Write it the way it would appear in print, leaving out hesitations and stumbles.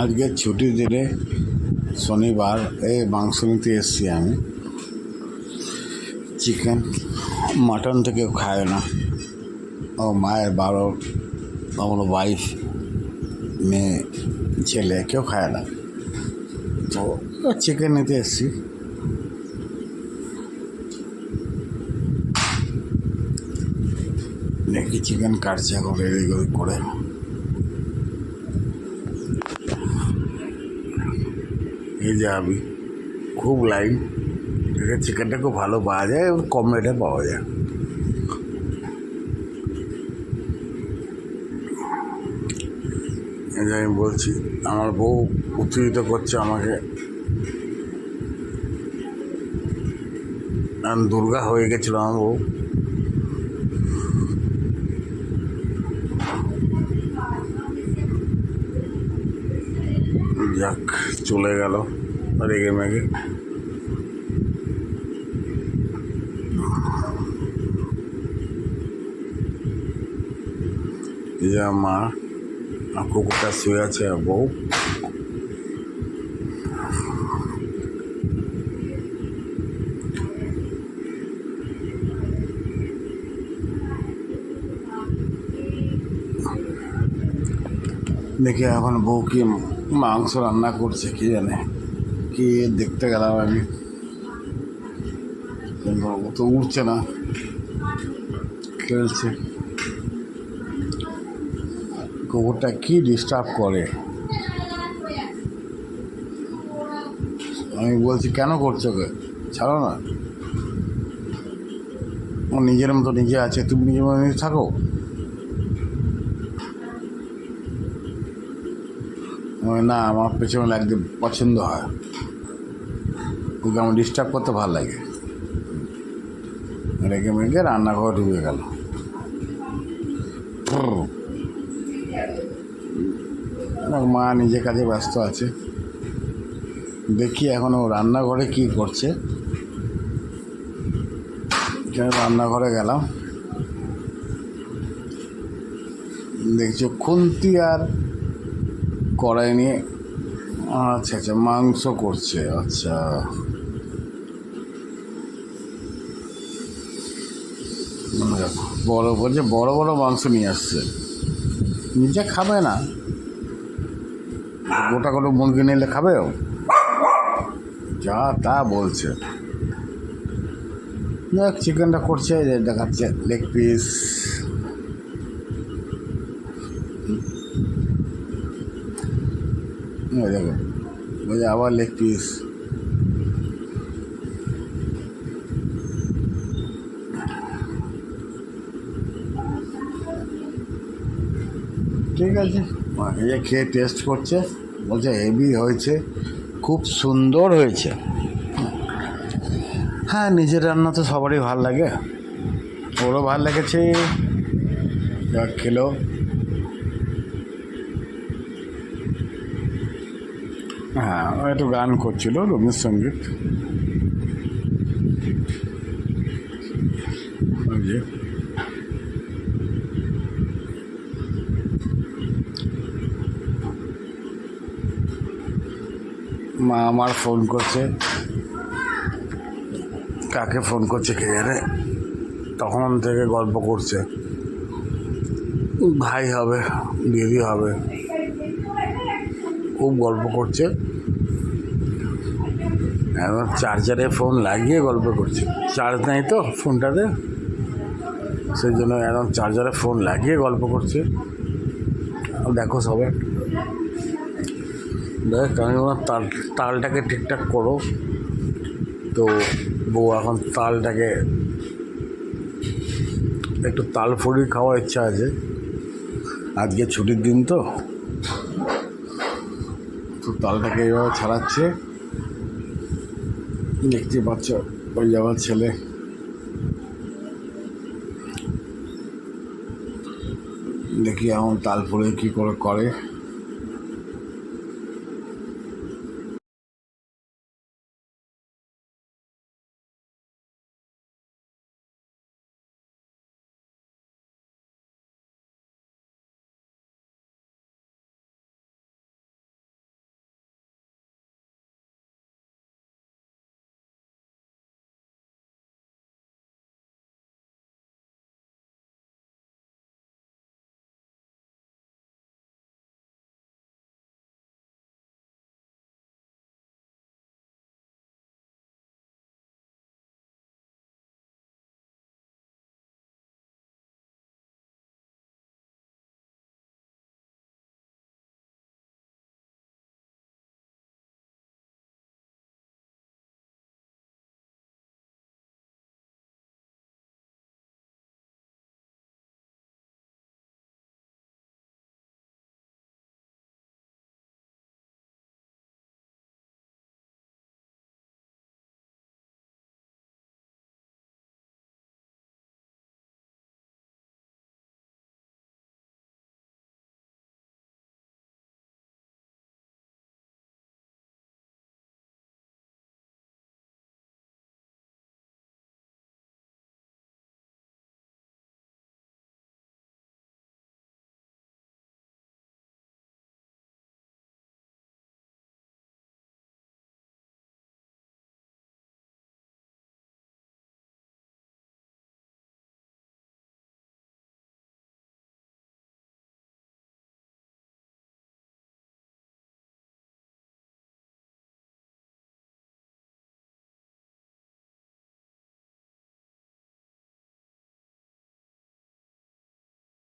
আজকে ছুটির দিনে শনিবার এই মাংস নিতে এসেছি আমি। চিকেন মাটন তো কেউ খায় না। ও মায়ের বারো, আমার ওয়াইফ, মেয়ে, ছেলে কেউ খায় না, তো চিকেন নিতে এসেছি। দেখি চিকেন কাটছে এখন রেডি করে। এই যে আমি খুব লাইন, চিকেনটা খুব ভালো পাওয়া যায়, কম রেটে পাওয়া যায়। এই যে আমি বলছি, আমার বউ উত্তেজিত করছে আমাকে। দুর্গা হয়ে গেছিল আমার বউ। যাক, চলে গেল রেগে মেগে। এই যে মা কুকুরটা শুয়ে আছে, বউ। দেখি এখন বউ কি মাংস রান্না করছে, কি জানে কি। দেখতে গেলাম আমি, ও তো উঠছে না, খেলছে। কুকুরটা কি ডিস্টার্ব করে। আমি বলছি কেন করছো কে, ছাড়ো না। ও নিজের মতো নিজে আছে, তুমি নিজের মতো নিজে থাকো। না, আমার পেছনে লাগতে পছন্দ হয়, ওকে আমার ডিস্টার্ব করতে ভালো লাগে। রেগে মেগে রান্নাঘরে ঢুকে গেল। মা নিজের কাজে ব্যস্ত আছে। দেখি এখন ও রান্নাঘরে কি করছে। রান্নাঘরে গেলাম, দেখছি খুন্তি আর কড়াই নিয়ে, আচ্ছা আচ্ছা মাংস করছে। আচ্ছা, বড় বলছে বড় বড় মাংস নিয়ে আসছে, নিজে খাবে না। গোটা গোটা মুরগি নিলে খাবে ও, যা তা বলছে। দেখ চিকেনটা করছে, দেখাচ্ছে লেগ পিস। দেখো বলছে আবার লেগ পিস। ঠিক আছে, এই খেয়ে টেস্ট করছে, বলছে হেভি হয়েছে, খুব সুন্দর হয়েছে। হ্যাঁ, নিজের রান্না তো সবারই ভাল লাগে, ওরও ভাল লেগেছে, খেলো। হ্যাঁ, একটু গান করছিল, রবীন্দ্রসঙ্গীত। মা আমার ফোন করছে, কাকে ফোন করছে কে জানে, তখন থেকে গল্প করছে, ভাই হবে, দিদি হবে, খুব গল্প করছে। এখন চার্জারে ফোন লাগিয়ে গল্প করছে, চার্জ নেই তো ফোনটাতে, সেই জন্য এখন চার্জারে ফোন লাগিয়ে গল্প করছে। দেখো সবাই, দেখ আমি ওনার তালটাকে ঠিকঠাক করো। তো বউ এখন তালটাকে, একটু তাল ফুড়ি খাওয়ার ইচ্ছা আছে, আজকে ছুটির দিন তো তালটাকে এইভাবে ছাড়াচ্ছে। দেখতে পাচ্ছ, ওই আমার ছেলে। দেখি এখন তাল ফুড়ি কী করে।